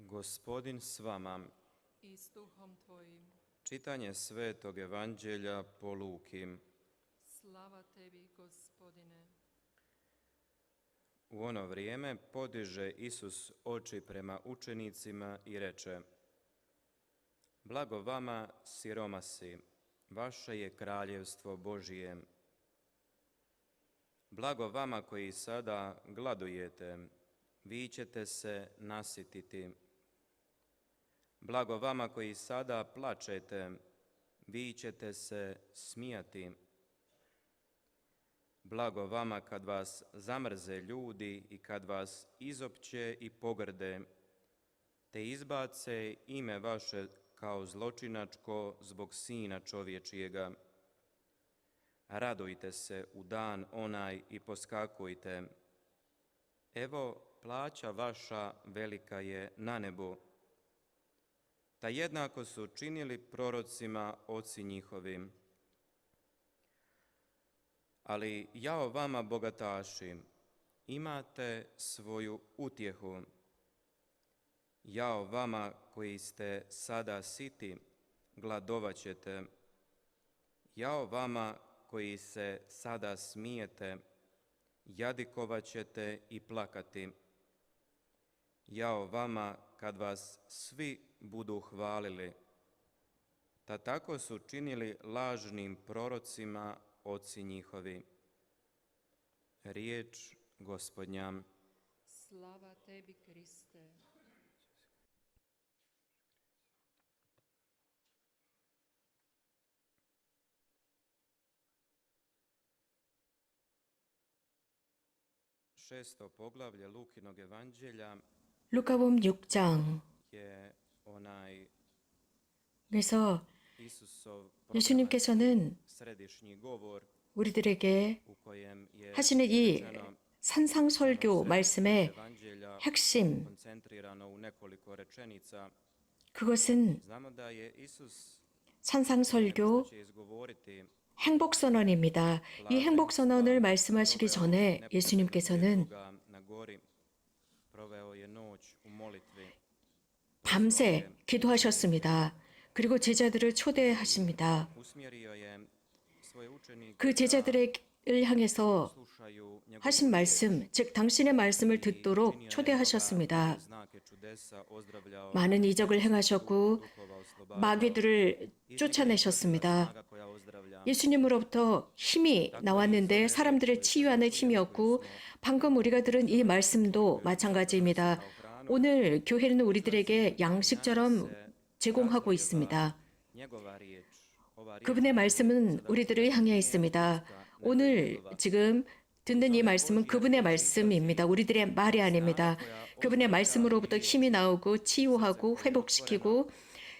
Gospodin s vama. I s duhom tvojim. Čitanje Svetog Evanđelja po Luki. Slava tebi, Gospodine. U ono vrijeme podiže Isus oči prema učenicima i reče: Blago vama, siromasi, vaše je kraljevstvo Božije. Blago vama koji sada gladujete, vi ćete se nasititi. Blago vama koji sada plačete, vi ćete se smijati. Blago vama kad vas zamrze ljudi i kad vas izopće i pogrde, te izbace ime vaše kao zločinačko zbog Sina čovječijega. Radujte se u dan onaj i poskakujte. Evo, plaća vaša velika je na nebu. Ta jednako su činili prorocima oci njihovim. Ali jao vama, bogataši, imate svoju utjehu. Jao vama koji ste sada siti, gladovat ćete. Jao vama koji se sada smijete, jadikovat ćete i plakati. Jao vama kad vas svi budu hvalili. Ta tako su činili lažnim prorocima oci njihovi. Riječ Gospodnja. Slava tebi, Kriste. Šesto poglavlje Lukinog evanđelja 루카복음 6장. je onaj 그래서 Isusov 예수님께서는 središnji govor 우리들에게 u kojem je 하시는 이 rečeno 산상설교 말씀의 evanđelja 핵심, koncentrirano u nekoliko rečenica. 그것은 Znamo da je Isus 산상설교 će izgovoriti 행복선언입니다. 이 행복선언을 말씀하시기 전에 예수님께서는 na gori, proveo je noć u molitvi. 밤새 기도하셨습니다. 그리고 제자들을 초대하십니다. Usmjerio je svoje učenike 그 제자들을 향해서 slušaju njegove 하신 말씀, 즉 당신의 말씀을 듣도록 초대하셨습니다. znake čudesa, ozdravljao 많은 이적을 행하셨고 duhova oslobađao. 마귀들을 쫓아내셨습니다. Snaga koja ozdravlja. 예수님으로부터 힘이 나왔는데 사람들을 치유하는 힘이었고 방금 우리가 들은 이 말씀도 마찬가지입니다. 오늘 교회는 우리들에게 양식처럼 제공하고 있습니다. Njegova riječ, ova riječ 그분의 말씀은 우리들을 향해 있습니다. 오늘 지금 듣는 이 말씀은 그분의 말씀입니다. 우리들의 말이 아닙니다. 그분의 말씀으로부터 힘이 나오고 치유하고 회복시키고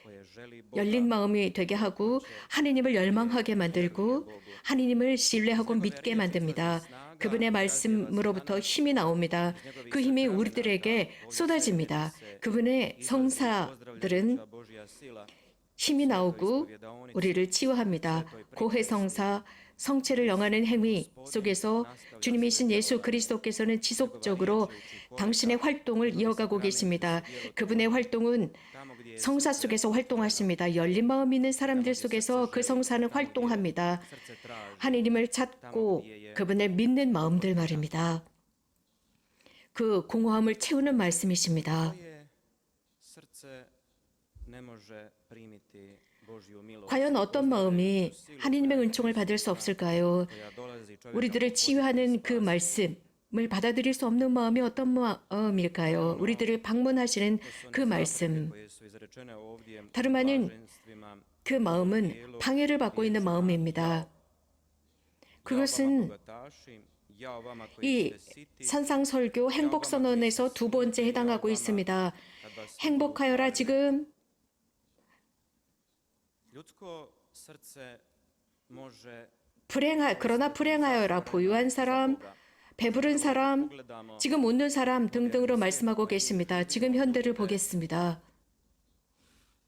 koje želi Bog 열린 마음이 되게 하고 하느님을 열망하게 만들고 하느님을 신뢰하고 믿게 만듭니다. 그분의 말씀으로부터 힘이 나옵니다. 그 힘이 우리들에게 쏟아집니다. 그분의 성사들은 Božja sila 힘이 나오고 우리를 치유합니다. 고해성사, 성체를 영하는 행위 속에서 주님이신 예수 그리스도께서는 지속적으로 당신의 활동을 이어가고 계십니다. 그분의 활동은 tamo gdje je 성사 속에서 활동하십니다. 열린 마음 있는 사람들 속에서 그 성사는 활동합니다. srce traži, 하느님을 찾고 그분을 믿는 마음들 말입니다. 그 공허함을 채우는 말씀이십니다. koje srce ne može primiti Božju milost. 과연 어떤 마음이 하느님의 은총을 받을 수 없을까요? koja dolazi čovjeku 우리들을 치유하는 그 말씀을 받아들일 수 없는 마음이 어떤 마음일까요? 우리들을 방문하시는 그 말씀. koje su izrečene ovdje 다름 아닌 ženstvima. 그 마음은 방해를 받고 있는 마음입니다. 그것은 Bogataši, jao vama koji 이 ste siti, 산상설교 행복선언에서 두 번째 해당하고 있습니다. kad vas 행복하여라 지금 ljudsko srce može 그러나 불행하여라 부유한 사람, 배부른 사람, gledamo 지금 웃는 사람 등등으로 말씀하고 계십니다. 지금 현대를 보겠습니다.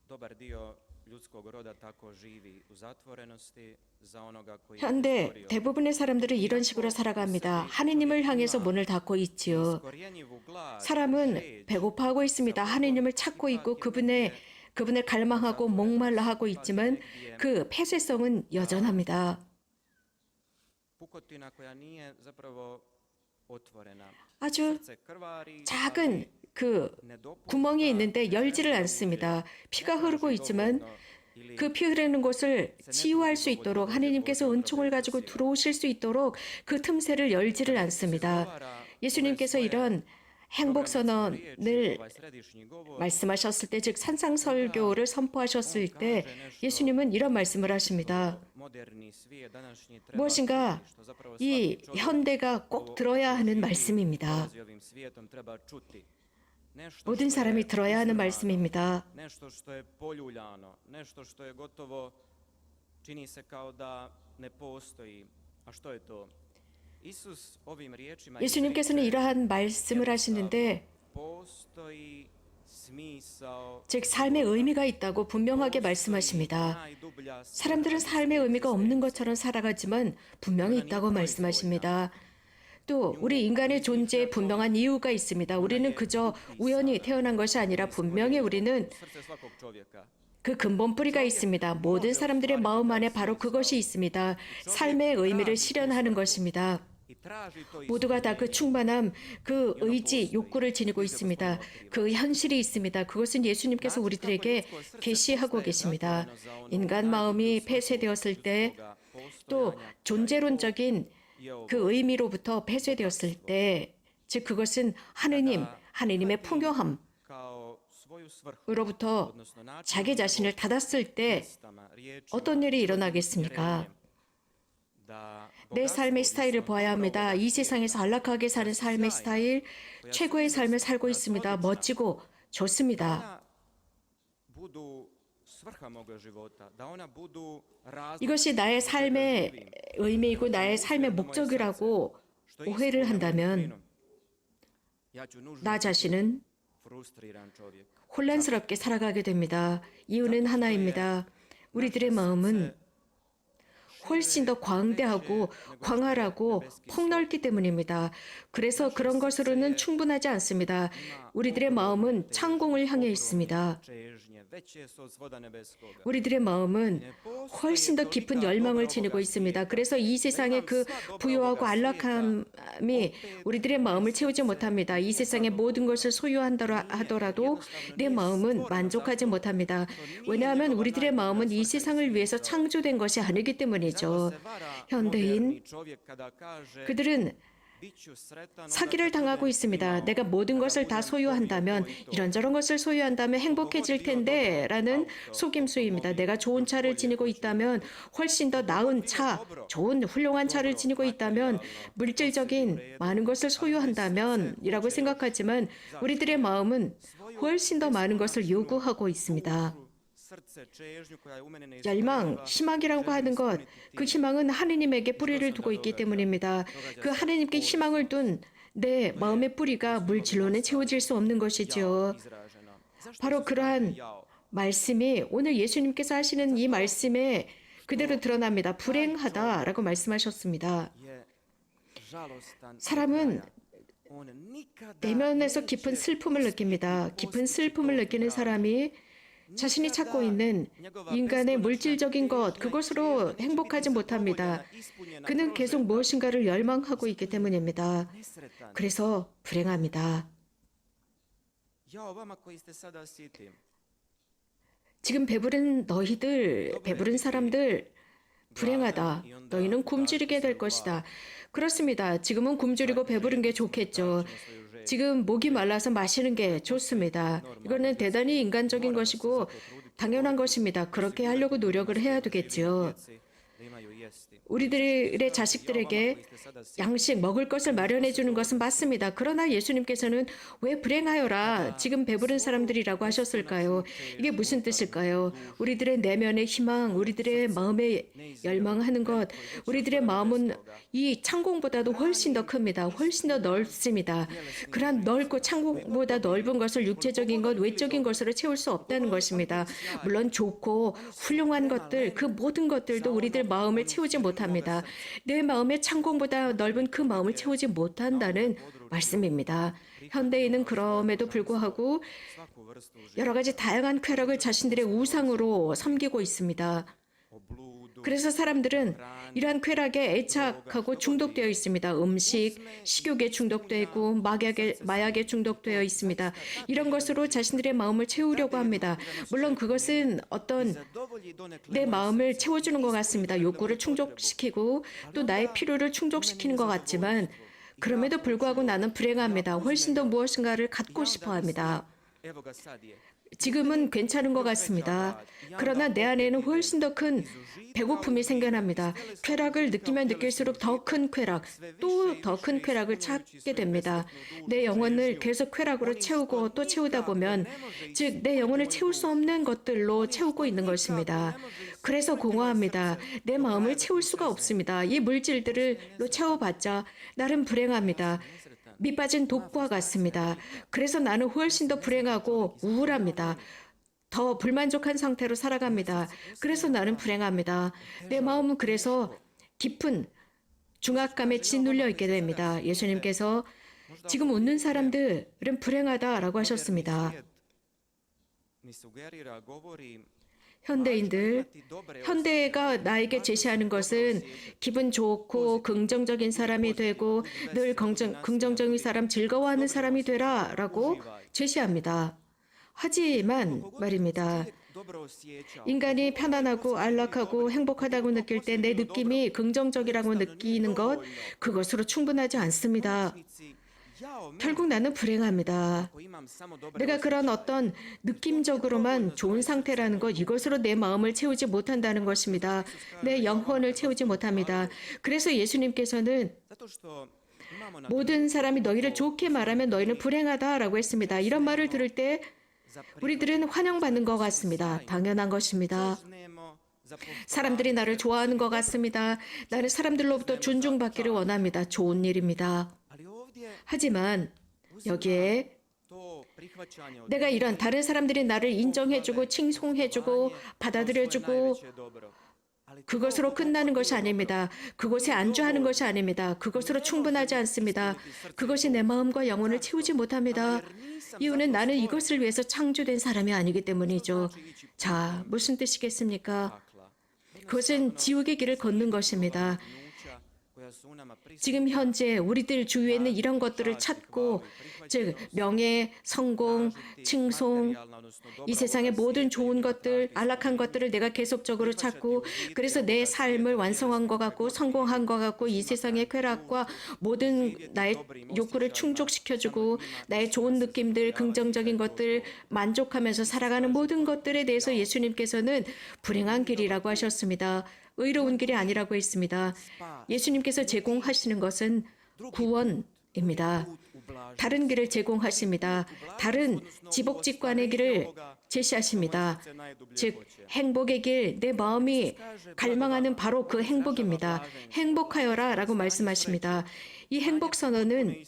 dobar dio ljudskog roda tako živi u zatvorenosti za onoga koji je 현대 stvorio. 대부분의 사람들은 이런 식으로 살아갑니다. 하느님을 향해서 문을 닫고 있지요. Iskorjenjivu glad, 사람은 žeđ, 배고파하고 있습니다. 하느님을 찾고 있고 그분을 갈망하고 목말라 하고 있지만 그 폐쇄성은 여전합니다. pukotina koja nije zapravo otvorena. 아주 Srce krvari, 작은 그 ne dopušta 구멍이 있는데 열지를 않습니다. 피가 흐르고 있지만 그 피 흐르는 곳을 치유할 수 있도록 하느님께서 은총을 가지고 들어오실 수 있도록 그 틈새를 열지를 않습니다. 예수님께서 이런 행복 선언을 말씀하셨을 때, 즉 산상설교를 선포하셨을 때 예수님은 이런 말씀을 하십니다. 무엇인가 이 현대가 꼭 들어야 하는 말씀입니다. 모든 사람이 들어야 하는 말씀입니다. Nešto što je poljuljano, nešto što je gotovo čini se kao da ne postoji. A što je to? Isus ovim riječima 예수님께서는 이러한 말씀을 하시는데, postoji smisao, 즉 삶의 의미가 있다고 분명하게 말씀하십니다. najdublja 사람들은 삶의 의미가 없는 것처럼 살아가지만 분명히 있다고 말씀하십니다. 또 우리 인간의 존재에 분명한 이유가 있습니다. 우리는 그저 우연히 태어난 것이 아니라 분명히 우리는 srce svakog čovjeka. 그 근본 뿌리가 있습니다. 모든 사람들의 마음 안에 바로 그것이 있습니다. 삶의 의미를 실현하는 것입니다. I traži to 모두가 다 그 충만함, 그 의지, 욕구를 지니고 있습니다. 그 현실이 있습니다. 그것은 예수님께서 우리들에게 계시하고 계십니다. 인간 마음이 폐쇄되었을 때, 또 존재론적인 그 의미로부터 폐쇄되었을 때, 즉 그것은 하느님의 풍요함으로부터 kao svoju svrhu, odnosno način 자기 자신을 닫았을 때 mjestama, riječima, 어떤 일이 일어나겠습니까? da 내 삶의 스타일을 보아야 합니다. 이 세상에서 안락하게 사는 삶의 스타일, 최고의 삶을 살고 있습니다. 멋지고 좋습니다. ona budu svrha moga života, da ona budu razlog 이것이 나의 삶의 의미이고 나의 삶의 목적이라고 오해를 한다면 ja ću nužno 나 자신은 frustriran čovjek. 혼란스럽게 살아가게 됩니다. 이유는 하나입니다. 우리들의 마음은 훨씬 더 광대하고 광활하고 폭넓기 때문입니다. 그래서 그런 것으로는 충분하지 않습니다. 우리들의 마음은 창공을 향해 있습니다. Čežnje, veće su od svoda nebeskoga. 우리들의 마음은 훨씬 더 깊은 열망을 지니고 있습니다. 그래서 이 세상의 그 부유하고 안락함이 우리들의 마음을 채우지 못합니다. 이 세상의 모든 것을 소유한다 하더라도 내 마음은 만족하지 못합니다. 왜냐하면 우리들의 마음은 이 세상을 위해서 창조된 것이 아니기 때문이죠. 현대인, Čovjek kada kaže 그들은 bit ću sretan, 사기를 당하고 있습니다. 내가 모든 것을 다 소유한다면, 이런저런 것을 소유한다면 행복해질 텐데 라는 속임수입니다. 내가 좋은 차를 지니고 있다면, 훨씬 더 나은 차, 좋은 훌륭한 차를 지니고 있다면, 물질적인 많은 것을 소유한다면 이라고 생각하지만 우리들의 마음은 훨씬 더 많은 것을 요구하고 있습니다. srce, čežnju koja je u mene ne 열망, 희망이라고 하는 것, 그 희망은 하느님에게 뿌리를 두고 있기 때문입니다. 그 하느님께 희망을 둔 내 마음의 뿌리가 물질로는 채워질 수 없는 것이지요. izraženo. Zašto 바로 그러한 jao? 말씀이 오늘 예수님께서 하시는 이 말씀에 그대로 드러납니다. 불행하다라고 말씀하셨습니다. Je žalostan do 사람은 kraja. On nikada 내면에서 깊은 슬픔을 느낍니다. 깊은 슬픔을 느끼는 사람이 자신이 찾고 있는 인간의 물질적인 것, 그것으로 행복하지 못합니다. 그는 계속 무엇인가를 열망하고 있기 때문입니다. nesretan. 그래서 불행합니다. Jao vama koji ste sada siti. 지금 배부른 사람들, 불행하다. 너희는 굶주리게 될 것이다. 그렇습니다. 지금은 굶주리고 배부른 게 좋겠죠. 지금 목이 말라서 마시는 게 좋습니다. 이거는 대단히 인간적인 것이고 당연한 것입니다. 그렇게 하려고 노력을 해야 되겠지요. 우리들의 자식들에게 양식 먹을 것을 마련해 주는 것은 맞습니다. 그러나 예수님께서는 왜 불행하여라 지금 배부른 사람들이라고 하셨을까요? 이게 무슨 뜻일까요? 우리들의 내면의 희망, 우리들의 마음에 열망하는 것, 우리들의 마음은 이 창공보다도 훨씬 더 큽니다. 훨씬 더 넓습니다. 그러한 넓고 창공보다 넓은 것을 육체적인 것, 외적인 것으로 채울 수 없다는 것입니다. 물론 좋고 훌륭한 것들, 그 모든 것들도 우리들 마음을 채우지 못합니다. 내 마음의 창공보다 넓은 그 마음을 채우지 못한다는 말씀입니다. 현대인은 그럼에도 불구하고 여러 가지 다양한 쾌락을 자신들의 우상으로 섬기고 있습니다. 그래서 사람들은 이러한 쾌락에 애착하고 중독되어 있습니다. 음식, 식욕에 중독되어 있고 마약에 중독되어 있습니다. 이런 것으로 자신들의 마음을 채우려고 합니다. 물론 그것은 어떤 내 마음을 채워주는 것 같습니다. 욕구를 충족시키고 또 나의 필요를 충족시키는 것 같지만 그럼에도 불구하고 나는 불행합니다. 훨씬 더 무엇인가를 갖고 싶어 합니다. 지금은 괜찮은 것 같습니다. 그러나 내 안에는 훨씬 더 큰 배고픔이 생겨납니다. 쾌락을 느끼면 느낄수록 더 큰 쾌락, 또 더 큰 쾌락을 찾게 됩니다. 내 영혼을 계속 쾌락으로 채우고 또 채우다 보면, 즉 내 영혼을 채울 수 없는 것들로 채우고 있는 것입니다. 그래서 공허합니다. 내 마음을 채울 수가 없습니다. 이 물질들로 채워봤자 나름 불행합니다. 밑빠진 독과 같습니다. 그래서 나는 훨씬 더 불행하고 우울합니다. 더 불만족한 상태로 살아갑니다. 그래서 나는 불행합니다. 내 마음은 그래서 깊은 중압감에 짓눌려 있게 됩니다. 예수님께서 지금 웃는 사람들은 불행하다라고 하셨습니다. 현대가 나에게 제시하는 것은 기분 좋고 긍정적인 사람이 되고 늘 긍정적인 사람, 즐거워하는 사람이 되라라고 제시합니다. 하지만 말입니다. 인간이 편안하고 안락하고 행복하다고 느낄 때 내 느낌이 긍정적이라고 느끼는 것, 그것으로 충분하지 않습니다. 결국 나는 불행합니다. 내가 그런 어떤 느낌적으로만 좋은 상태라는 것, 이것으로 내 마음을 채우지 못한다는 것입니다. 내 영혼을 채우지 못합니다. 그래서 예수님께서는 모든 사람이 너희를 좋게 말하면 너희는 불행하다라고 했습니다. 이런 말을 들을 때 우리들은 환영받는 것 같습니다. 당연한 것입니다. 사람들이 나를 좋아하는 것 같습니다. 나는 사람들로부터 존중받기를 원합니다. 좋은 일입니다. 하지만 여기에 내가 이런 다른 사람들이 나를 인정해주고 칭송해주고 받아들여주고 그것으로 끝나는 것이 아닙니다. 그것에 안주하는 것이 아닙니다. 그것으로 충분하지 않습니다. 그것이 내 마음과 영혼을 채우지 못합니다. 이유는 나는 이것을 위해서 창조된 사람이 아니기 때문이죠. 자, 무슨 뜻이겠습니까? 그것은 지옥의 길을 걷는 것입니다. 지금 현재 우리들 주위에는 이런 것들을 찾고, 즉 명예, 성공, 칭송, 이 세상의 모든 좋은 것들, 안락한 것들을 내가 계속적으로 찾고, 그래서 내 삶을 완성한 것 같고 성공한 것 같고 이 세상의 쾌락과 모든 나의 욕구를 충족시켜주고 나의 좋은 느낌들, 긍정적인 것들 만족하면서 살아가는 모든 것들에 대해서 예수님께서는 불행한 길이라고 하셨습니다. 의로운 길이 아니라고 했습니다. 예수님께서 제공하시는 것은 구원입니다. 다른 길을 제공하십니다. 다른 지복직관의 길을 제시하십니다. 즉 행복의 길, 내 마음이 갈망하는 바로 그 행복입니다. 행복하여라 라고 말씀하십니다. 이 행복 선언은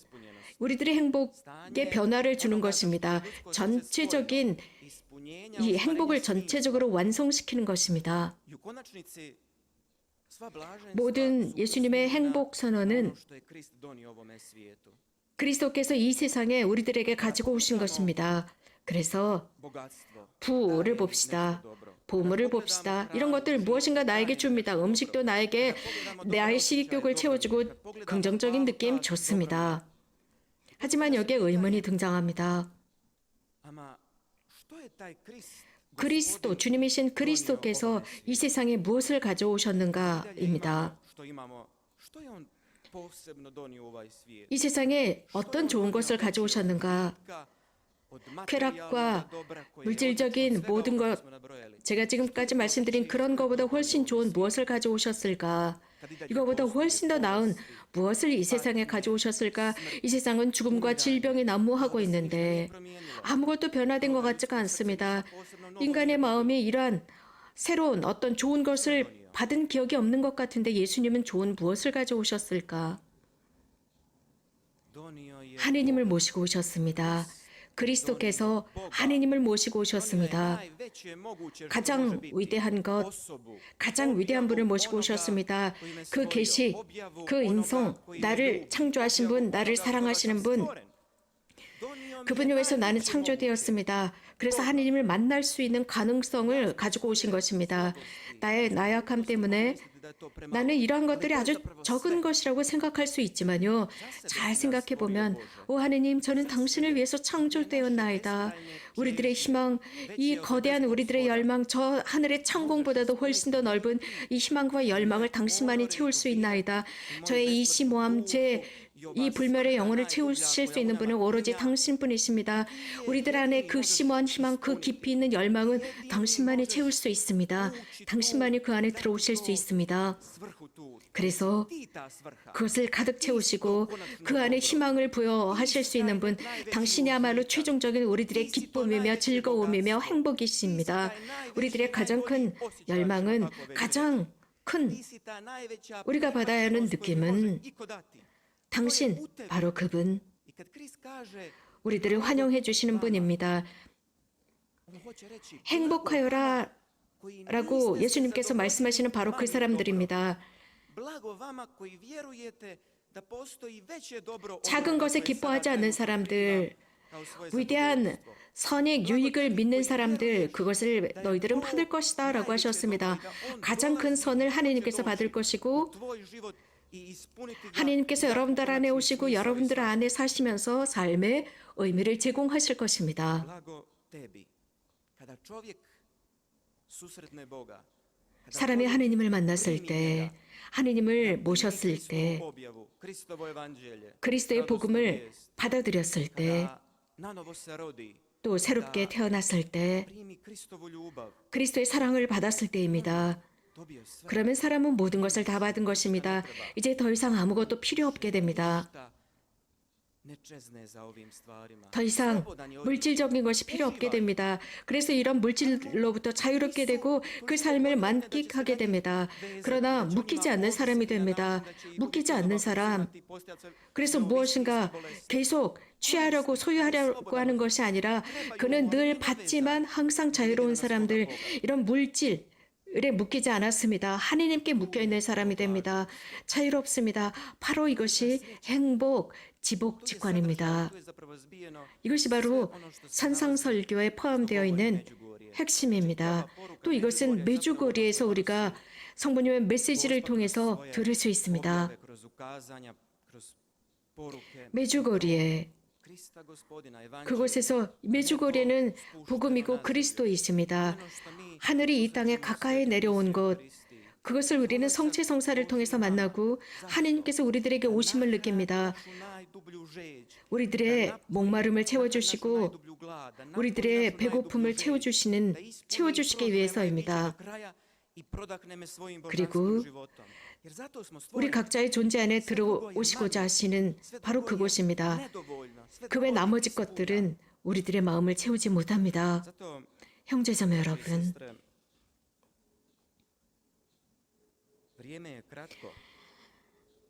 우리들의 행복에 변화를 주는 것입니다. 전체적인 이 행복을 전체적으로 완성시키는 것입니다. 모든 예수님의 행복 선언은 그리스도께서 이 세상에 우리들에게 가지고 오신 것입니다. 그래서 부를 봅시다. 보물을 봅시다. 이런 것들 무엇인가 나에게 줍니다. 음식도 나에게 나의 식욕을 채워주고 긍정적인 느낌 좋습니다. 하지만 여기에 의문이 등장합니다. 그리스도, 주님이신 그리스도께서 이 세상에 무엇을 가져오셨는가입니다. 이 세상에 어떤 좋은 것을 가져오셨는가? 쾌락과 물질적인 모든 것, 제가 지금까지 말씀드린 그런 것보다 훨씬 좋은 무엇을 가져오셨을까? 이거보다 훨씬 더 나은 무엇을 이 세상에 가져오셨을까? 이 세상은 죽음과 질병이 난무하고 있는데 아무것도 변화된 것 같지가 않습니다. 인간의 마음이 이러한 새로운 어떤 좋은 것을 받은 기억이 없는 것 같은데 예수님은 좋은 무엇을 가져오셨을까? 하느님을 모시고 오셨습니다. 그리스도께서 하느님을 모시고 오셨습니다. 가장 위대한 것, 가장 위대한 분을 모시고 오셨습니다. 그 계시, 그 인성, 나를 창조하신 분, 나를 사랑하시는 분, 그분을 위해서 나는 창조되었습니다. 그래서 하느님을 만날 수 있는 가능성을 가지고 오신 것입니다. 나의 나약함 때문에 나는 이러한 것들이 아주 적은 것이라고 생각할 수 있지만요. 잘 생각해 보면, 오 하느님, 저는 당신을 위해서 창조되었나이다. 우리들의 희망, 이 거대한 우리들의 열망, 저 하늘의 창공보다도 훨씬 더 넓은 이 희망과 열망을 당신만이 채울 수 있나이다. 저의 이 심오함, 제 이 불멸의 영혼을 채우실 수 있는 분은 오로지 당신뿐이십니다. 우리들 안에 그 심오한 희망, 그 깊이 있는 열망은 당신만이 채울 수 있습니다. 당신만이 그 안에 들어오실 수 있습니다. 그래서 그것을 가득 채우시고 그 안에 희망을 부여하실 수 있는 분, 당신이야말로 최종적인 우리들의 기쁨이며 즐거움이며 행복이십니다. 우리들의 가장 큰 열망은, 가장 큰 우리가 받아야 하는 느낌은 당신, 바로 그분, 우리들을 환영해 주시는 분입니다. 행복하여라 라고 예수님께서 말씀하시는 바로 그 사람들입니다. 작은 것에 기뻐하지 않는 사람들, 위대한 선의 유익을 믿는 사람들, 그것을 너희들은 받을 것이다 라고 하셨습니다. 가장 큰 선을 하느님께서 받을 것이고 하느님께서 여러분들 안에 오시고 여러분들 안에 사시면서 삶의 의미를 제공하실 것입니다. 사람이 하느님을 만났을 때, 하느님을 모셨을 때, 그리스도의 복음을 받아들였을 때, 또 새롭게 태어났을 때, 그리스도의 사랑을 받았을 때입니다. 그러면 사람은 모든 것을 다 받은 것입니다. 이제 더 이상 아무것도 필요 없게 됩니다. 더 이상 물질적인 것이 필요 없게 됩니다. 그래서 이런 물질로부터 자유롭게 되고 그 삶을 만끽하게 됩니다. 그러나 묶이지 않는 사람이 됩니다. 묶이지 않는 사람. 그래서 무엇인가 계속 취하려고 소유하려고 하는 것이 아니라 그는 늘 받지만 항상 자유로운 사람들, 이런 물질 에 묶이지 않았습니다. 하느님께 묶여있는 사람이 됩니다. 자유롭습니다. 바로 이것이 행복, 지복, 직관입니다. 이것이 바로 산상설교에 포함되어 있는 핵심입니다. 또 이것은 메주고리에서 우리가 성부님의 메시지를 통해서 들을 수 있습니다. 메주고리에, 그곳에서 메주고리에는 복음이고 그리스도이십니다. 하늘이 이 땅에 가까이 내려온 것, 그것을 우리는 성체성사를 통해서 만나고 하느님께서 우리들에게 오심을 느낍니다. 우리들의 목마름을 채워주시고 우리들의 배고픔을 채워주시기 위해서입니다. 그리고 우리 각자의 존재 안에 들어오시고자 하시는 바로 그곳입니다. 그 외 나머지 것들은 우리들의 마음을 채우지 못합니다. 형제자매 여러분,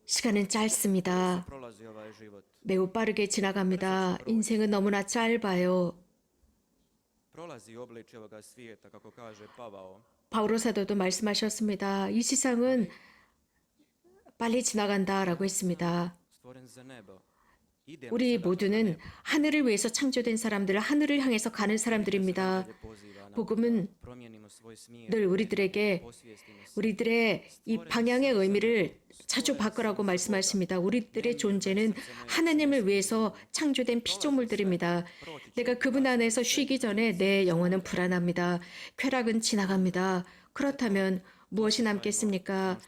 시간은 짧습니다. 매우 빠르게 지나갑니다. 인생은 너무나 짧아요. 바오로 사도도 말씀하셨습니다. 이 세상은 빨리 지나간다라고 했습니다. 우리 모두는 하늘을 위해서 창조된 사람들, 하늘을 향해서 가는 사람들입니다. 복음은 늘 우리들에게 우리들의 이 방향의 의미를 자주 바꾸라고 말씀하십니다. 우리들의 존재는 하나님을 위해서 창조된 피조물들입니다. 내가 그분 안에서 쉬기 전에 내 영혼은 불안합니다. 쾌락은 지나갑니다. 그렇다면 무엇이 남겠습니까?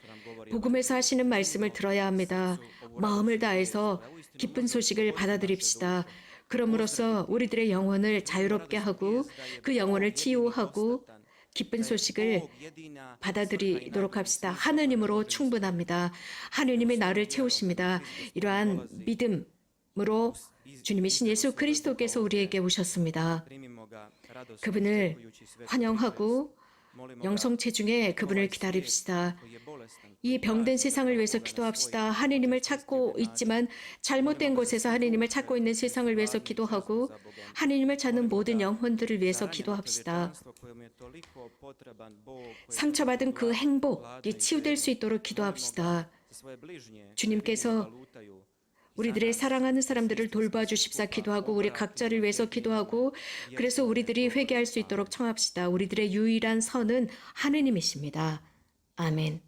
복음에서 하시는 말씀을 들어야 합니다. 마음을 다해서 기쁜 소식을 받아들입시다. 그럼으로써 우리들의 영혼을 자유롭게 하고 그 영혼을 치유하고 기쁜 소식을 받아들이도록 합시다. 하느님으로 충분합니다. 하느님이 나를 채우십니다. 이러한 믿음으로 주님이신 예수 그리스도께서 우리에게 오셨습니다. 그분을 환영하고 영성 체중에 그분을 기다립시다. 이 병든 세상을 위해서 기도합시다. 하느님을 찾고 있지만 잘못된 곳에서 하느님을 찾고 있는 세상을 위해서 기도하고 하느님을 찾는 모든 영혼들을 위해서 기도합시다. 상처받은 그 행복이 치유될 수 있도록 기도합시다. 주님께서 우리들의 사랑하는 사람들을 돌봐주십사 기도하고 우리 각자를 위해서 기도하고 그래서 우리들이 회개할 수 있도록 청합시다. 우리들의 유일한 선은 하느님이십니다. 아멘.